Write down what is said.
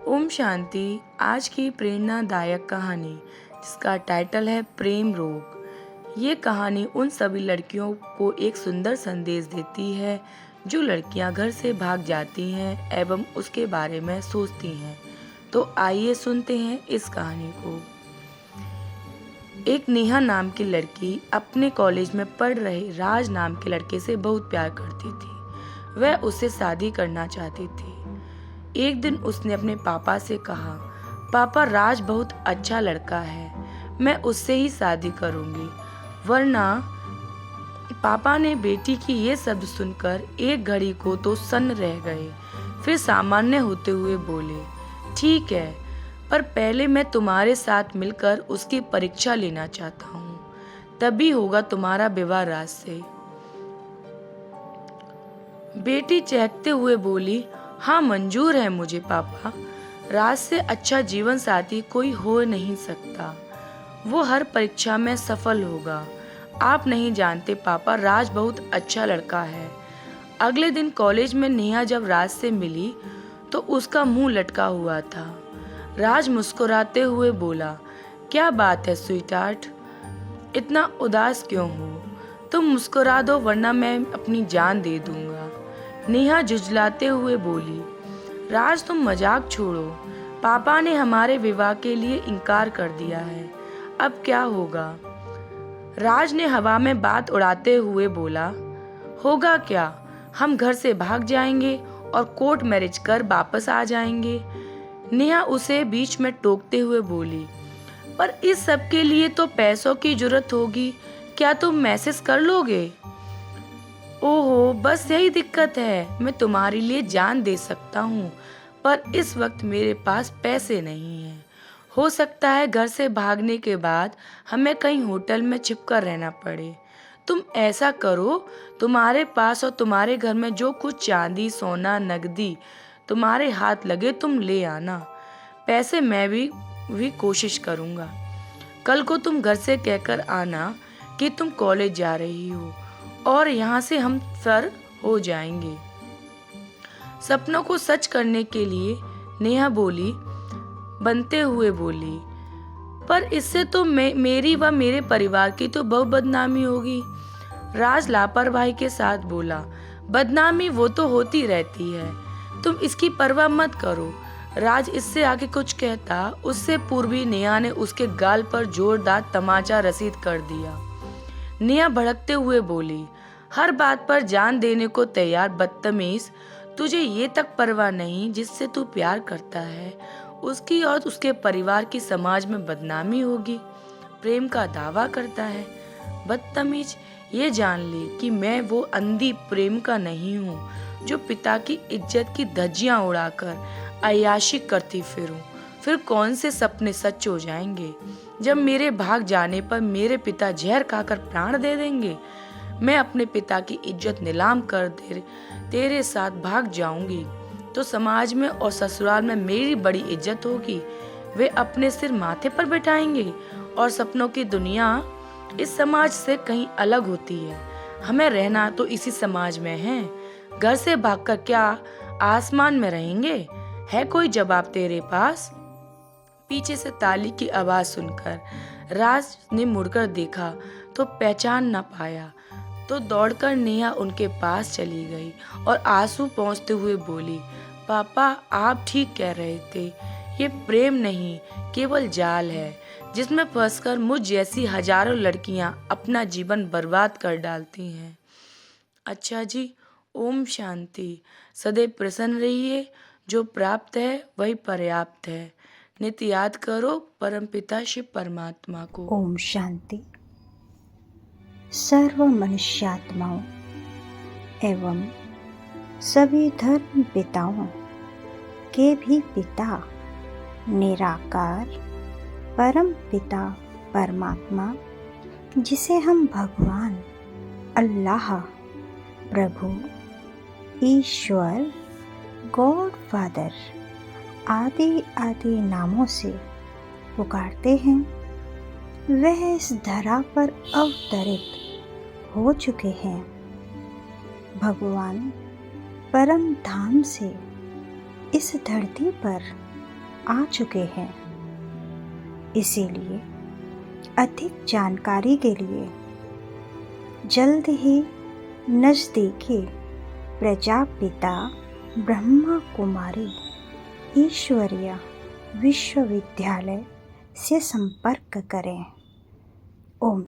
ओम शांति। आज की प्रेरणादायक कहानी जिसका टाइटल है प्रेम रोग। ये कहानी उन सभी लड़कियों को एक सुंदर संदेश देती है जो लड़कियां घर से भाग जाती हैं एवं उसके बारे में सोचती हैं। तो आइए सुनते हैं इस कहानी को। एक नेहा नाम की लड़की अपने कॉलेज में पढ़ रहे राज नाम के लड़के से बहुत प्यार करती थी। वह उससे शादी करना चाहती थी। एक दिन उसने अपने पापा से कहा, पापा राज बहुत अच्छा लड़का है, मैं उससे ही शादी करूंगी। वरना पापा ने बेटी की ये शब्द सुनकर एक घड़ी को तो सन्न रह गए। फिर सामान्य होते हुए बोले, ठीक है, पर पहले मैं तुम्हारे साथ मिलकर उसकी परीक्षा लेना चाहता हूँ, तभी होगा तुम्हारा विवाह राज से। बेटी चहकते हुए बोली, हाँ मंजूर है मुझे पापा। राज से अच्छा जीवन साथी कोई हो नहीं सकता। वो हर परीक्षा में सफल होगा। आप नहीं जानते पापा, राज बहुत अच्छा लड़का है। अगले दिन कॉलेज में नेहा जब राज से मिली तो उसका मुंह लटका हुआ था। राज मुस्कुराते हुए बोला, क्या बात है स्वीटहार्ट, इतना उदास क्यों हो? तुम मुस्कुरा दो वरना मैं अपनी जान दे दूंगा। नेहा झुंझलाते हुए बोली, राज तुम मजाक छोड़ो, पापा ने हमारे विवाह के लिए इनकार कर दिया है, अब क्या होगा? राज ने हवा में बात उड़ाते हुए बोला, होगा क्या, हम घर से भाग जाएंगे और कोर्ट मैरिज कर वापस आ जाएंगे। नेहा उसे बीच में टोकते हुए बोली, पर इस सब के लिए तो पैसों की जरूरत होगी, क्या तुम मैसेज कर लोगे? ओहो, बस यही दिक्कत है, मैं तुम्हारे लिए जान दे सकता हूँ, पर इस वक्त मेरे पास पैसे नहीं हैं। हो सकता है घर से भागने के बाद हमें कहीं होटल में छिपकर रहना पड़े। तुम ऐसा करो, तुम्हारे पास और तुम्हारे घर में जो कुछ चांदी सोना नगदी तुम्हारे हाथ लगे तुम ले आना। पैसे मैं भी कोशिश करूँगा। कल को तुम घर से कहकर आना कि तुम कॉलेज जा रही हो और यहाँ से हम सर हो जाएंगे। सपनों को सच करने के लिए नेहा बोली, बनते हुए बोली, पर इससे तो मेरी व मेरे परिवार की तो बहुत बदनामी होगी। राज लापरवाही के साथ बोला, बदनामी वो तो होती रहती है, तुम इसकी परवाह मत करो। राज इससे आगे कुछ कहता, उससे पूर्वी नेहा ने उसके गाल पर जोरदार तमाचा रसीद कर दिया। नेहा भड़कते हुए बोली, हर बात पर जान देने को तैयार बदतमीज, तुझे ये तक परवाह नहीं जिससे तू प्यार करता है उसकी और उसके परिवार की समाज में बदनामी होगी। प्रेम का दावा करता है, बदतमीज, ये जान ले कि मैं वो अंधी प्रेम का नहीं हूँ जो पिता की इज्जत की धज्जियां उड़ाकर अय्याशी करती फिरूं। फिर कौन से सपने सच हो जाएंगे जब मेरे भाग जाने पर मेरे पिता जहर खाकर प्राण दे देंगे। मैं अपने पिता की इज्जत नीलाम कर तेरे साथ भाग जाऊंगी तो समाज में और ससुराल में मेरी बड़ी इज्जत होगी। वे अपने सिर माथे पर बैठाएंगे और सपनों की दुनिया इस समाज से कहीं अलग होती है। हमें रहना तो इसी समाज में है। घर से भागकर क्या आसमान में रहेंगे? है कोई जवाब तेरे पास? पीछे से ताली की आवाज सुनकर राज ने मुड़कर देखा तो पहचान न पाया, तो दौड़कर नेहा उनके पास चली गई और आंसू पोंछते हुए बोली, पापा आप ठीक कह रहे थे, ये प्रेम नहीं केवल जाल है जिसमें फंसकर मुझ जैसी हजारों लड़कियां अपना जीवन बर्बाद कर डालती हैं। अच्छा जी, ओम शांति। सदैव प्रसन्न रहिए, जो प्राप्त है वही पर्याप्त है। नित्य याद करो परमपिता शिव परमात्मा को। ओम शांति। सर्व मनुष्यात्माओं एवं सभी धर्म पिताओं के भी पिता निराकार परम पिता परमात्मा, जिसे हम भगवान, अल्लाह, प्रभु, ईश्वर, गॉड फादर आदि आदि नामों से पुकारते हैं, वह इस धरा पर अवतरित हो चुके हैं। भगवान परम धाम से इस धरती पर आ चुके हैं। इसीलिए अधिक जानकारी के लिए जल्द ही नज़दीकी प्रजापिता ब्रह्मा कुमारी ईश्वरीय विश्वविद्यालय से संपर्क करें। ओम